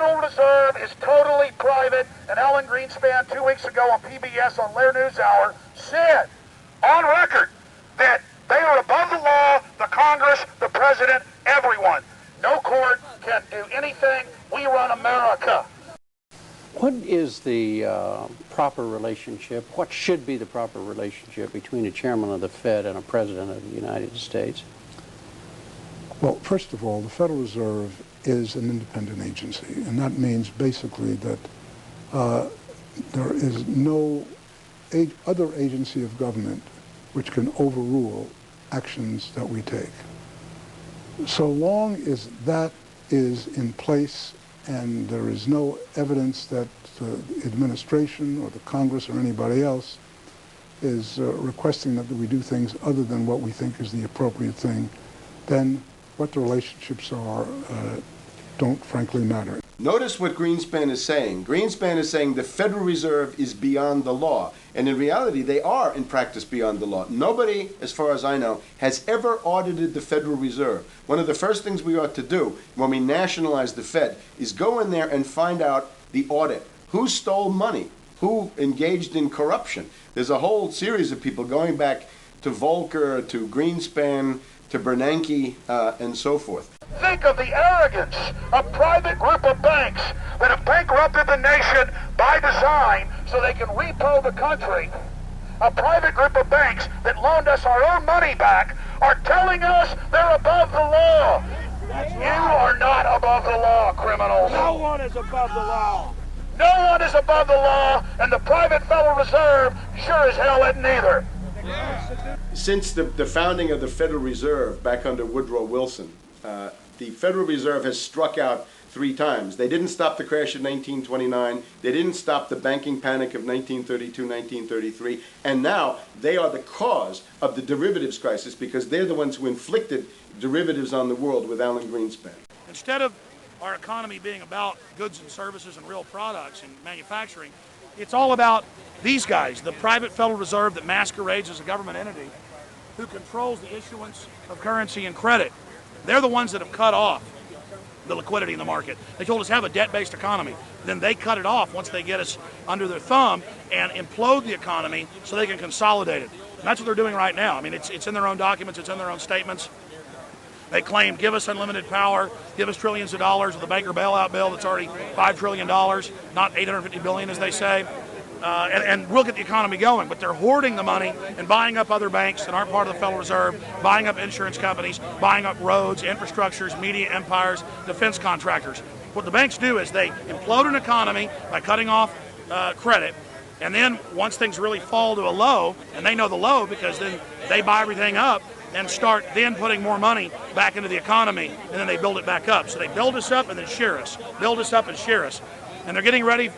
Federal Reserve is totally private, and Alan Greenspan 2 weeks ago on PBS on Lair NewsHour said on record that they are above the law, the Congress, the President, everyone. No court can do anything. We run America. What is the proper relationship, what should be the proper relationship between a chairman of the Fed and a president of the United States? Well, first of all, the Federal Reserve is an independent agency, and that means basically that there is no other agency of government which can overrule actions that we take. So long as that is in place and there is no evidence that the administration or the Congress or anybody else is requesting that we do things other than what we think is the appropriate thing, then what the relationships are don't frankly matter. Notice what Greenspan is saying. Greenspan is saying the Federal Reserve is beyond the law. And in reality, they are in practice beyond the law. Nobody, as far as I know, has ever audited the Federal Reserve. One of the first things we ought to do when we nationalize the Fed is go in there and find out the audit. Who stole money? Who engaged in corruption? There's a whole series of people going back to Volcker, to Greenspan, to Bernanke, and so forth. Think of the arrogance of private group of banks that have bankrupted the nation by design so they can repo the country. A private group of banks that loaned us our own money back are telling us they're above the law. You are not above the law, criminals. No one is above the law. No one is above the law, and the private Federal Reserve sure as hell isn't either. Since the founding of the Federal Reserve back under Woodrow Wilson, the Federal Reserve has struck out 3 times. They didn't stop the crash of 1929. They didn't stop the banking panic of 1932, 1933. And now they are the cause of the derivatives crisis because they're the ones who inflicted derivatives on the world with Alan Greenspan. Instead of our economy being about goods and services and real products and manufacturing, it's all about these guys, the private Federal Reserve that masquerades as a government entity who controls the issuance of currency and credit. They're the ones that have cut off the liquidity in the market. They told us have a debt-based economy. Then they cut it off once they get us under their thumb and implode the economy so they can consolidate it. And that's what they're doing right now. I mean, it's in their own documents, it's in their own statements. They claim, give us unlimited power, give us trillions of dollars with the banker bailout bill that's already $5 trillion, not $850 billion as they say. And we'll get the economy going, but they're hoarding the money and buying up other banks that aren't part of the Federal Reserve, buying up insurance companies, buying up roads, infrastructures, media empires, defense contractors. What the banks do is they implode an economy by cutting off credit, and then once things really fall to a low, and they know the low because then they buy everything up and start then putting more money back into the economy, and then they build it back up. So they build us up and then shear us, build us up and shear us. And they're getting ready.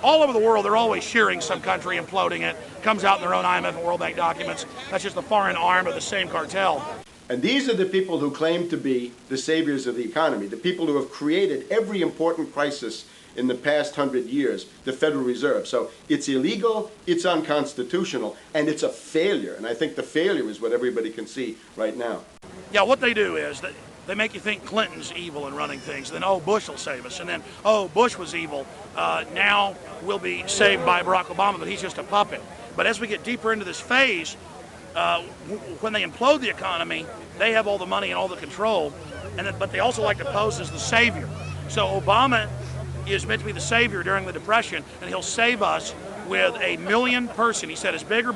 All over the world, they're always shearing some country, imploding it. Comes out in their own IMF and World Bank documents. That's just the foreign arm of the same cartel. And these are the people who claim to be the saviors of the economy, the people who have created every important crisis in the past 100 years, the Federal Reserve. So it's illegal, it's unconstitutional, and it's a failure. And I think the failure is what everybody can see right now. Yeah, what they do is they make you think Clinton's evil in running things. Then, oh, Bush will save us. And then, oh, Bush was evil. Now we'll be saved by Barack Obama, but he's just a puppet. But as we get deeper into this phase, when they implode the economy, they have all the money and all the control. But they also like to pose as the savior. So Obama is meant to be the savior during the Depression, and he'll save us with a 1 million person, he said, is bigger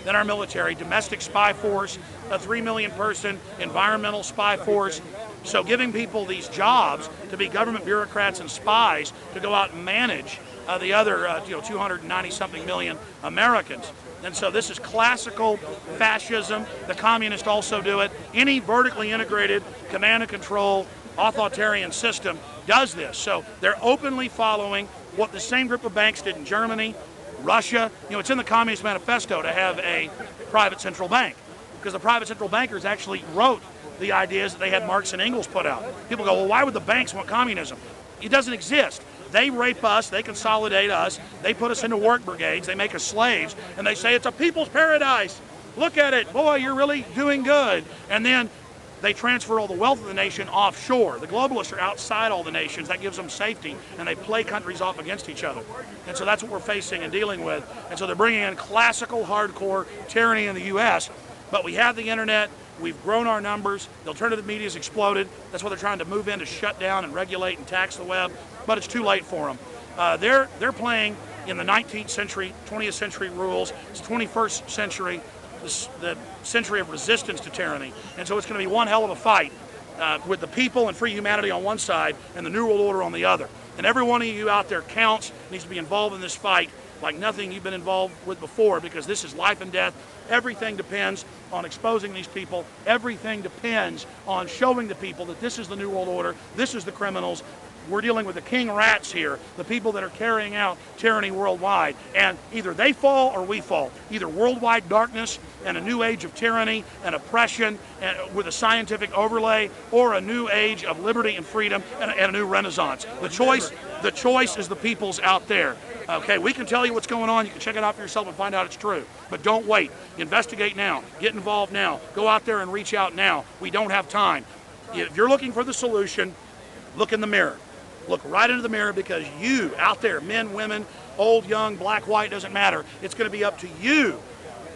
than our military, domestic spy force, a 3 million person environmental spy force. So giving people these jobs to be government bureaucrats and spies to go out and manage the other 290-something million Americans. And so this is classical fascism. The communists also do it. Any vertically integrated command and control authoritarian system does this. So they're openly following what the same group of banks did in Germany, Russia. It's in the Communist Manifesto to have a private central bank, because the private central bankers actually wrote the ideas that they had Marx and Engels put out. People go, well, why would the banks want communism? It doesn't exist. They rape us, they consolidate us, they put us into work brigades, they make us slaves, and they say it's a people's paradise. Look at it, boy, you're really doing good. And then they transfer all the wealth of the nation offshore. The globalists are outside all the nations. That gives them safety, and they play countries off against each other. And so that's what we're facing and dealing with. And so they're bringing in classical, hardcore tyranny in the U.S., but we have the internet. We've grown our numbers. The alternative media has exploded. That's what they're trying to move in, to shut down and regulate and tax the web, but it's too late for them. They're playing in the 19th century, 20th century rules. It's 21st century, the century of resistance to tyranny. And so it's going to be one hell of a fight with the people and free humanity on one side and the New World Order on the other. And every one of you out there counts, needs to be involved in this fight like nothing you've been involved with before, because this is life and death. Everything depends on exposing these people. Everything depends on showing the people that this is the New World Order, this is the criminals. We're dealing with the king rats here, the people that are carrying out tyranny worldwide. And either they fall or we fall. Either worldwide darkness and a new age of tyranny and oppression and with a scientific overlay, or a new age of liberty and freedom and a new renaissance. The choice is the people's out there. Okay, we can tell you what's going on. You can check it out for yourself and find out it's true. But don't wait. Investigate now. Get involved now. Go out there and reach out now. We don't have time. If you're looking for the solution, look in the mirror. Look right into the mirror, because you out there, men, women, old, young, black, white, doesn't matter. It's going to be up to you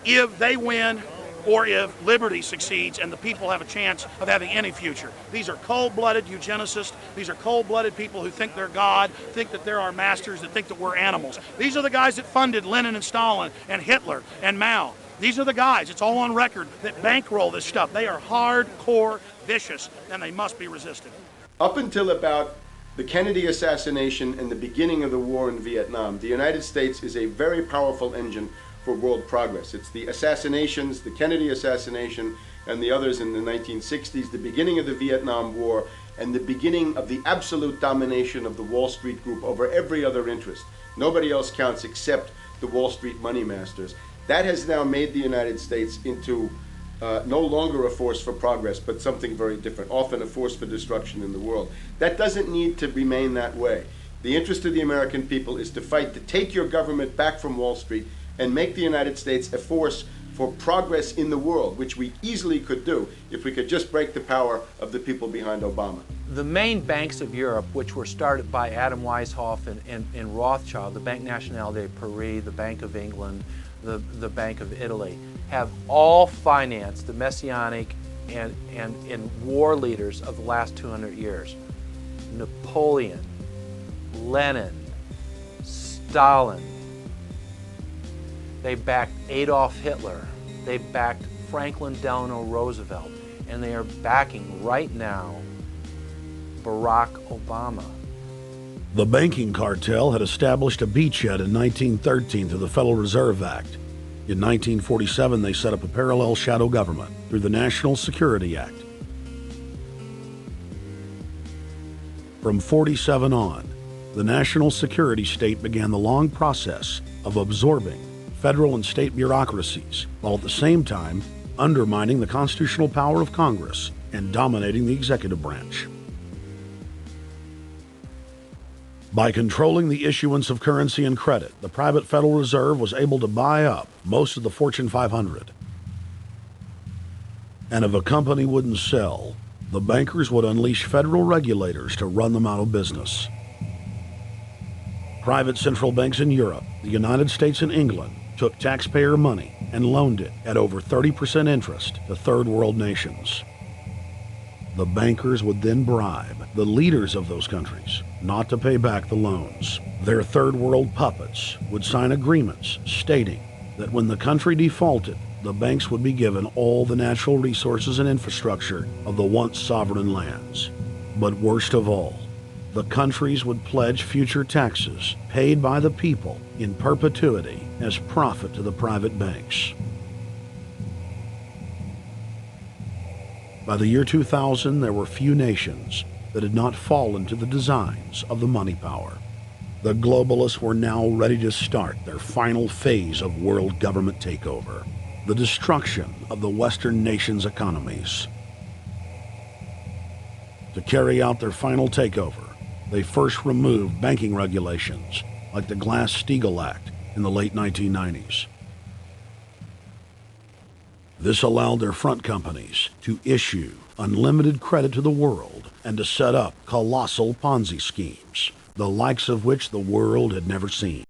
if they win or if liberty succeeds and the people have a chance of having any future. These are cold-blooded eugenicists. These are cold-blooded people who think they're God, think that they're our masters, that think that we're animals. These are the guys that funded Lenin and Stalin and Hitler and Mao. These are the guys, it's all on record, that bankroll this stuff. They are hardcore vicious, and they must be resisted. Up until about the Kennedy assassination and the beginning of the war in Vietnam, the United States is a very powerful engine for world progress. It's the assassinations, the Kennedy assassination and the others in the 1960s, the beginning of the Vietnam War, and the beginning of the absolute domination of the Wall Street group over every other interest. Nobody else counts except the Wall Street money masters. That has now made the United States into no longer a force for progress, but something very different, often a force for destruction in the world. That doesn't need to remain that way. The interest of the American people is to fight to take your government back from Wall Street and make the United States a force for progress in the world, which we easily could do if we could just break the power of the people behind Obama. The main banks of Europe, which were started by Adam Weishaupt and Rothschild, the Banque Nationale de Paris, the Bank of England, the Bank of Italy, have all financed the messianic and war leaders of the last 200 years. Napoleon, Lenin, Stalin. They backed Adolf Hitler. They backed Franklin Delano Roosevelt. And they are backing right now Barack Obama. The banking cartel had established a beachhead in 1913 through the Federal Reserve Act. In 1947, they set up a parallel shadow government through the National Security Act. From 47 on, the national security state began the long process of absorbing federal and state bureaucracies, while at the same time undermining the constitutional power of Congress and dominating the executive branch. By controlling the issuance of currency and credit, the private Federal Reserve was able to buy up most of the Fortune 500. And if a company wouldn't sell, the bankers would unleash federal regulators to run them out of business. Private central banks in Europe, the United States, and England took taxpayer money and loaned it at over 30% interest to third world nations. The bankers would then bribe the leaders of those countries not to pay back the loans. Their third world puppets would sign agreements stating that when the country defaulted, the banks would be given all the natural resources and infrastructure of the once sovereign lands. But worst of all, the countries would pledge future taxes paid by the people in perpetuity as profit to the private banks. By the year 2000, there were few nations that had not fallen to the designs of the money power. The globalists were now ready to start their final phase of world government takeover, the destruction of the Western nations' economies. To carry out their final takeover, they first removed banking regulations like the Glass-Steagall Act in the late 1990s. This allowed their front companies to issue unlimited credit to the world and to set up colossal Ponzi schemes, the likes of which the world had never seen.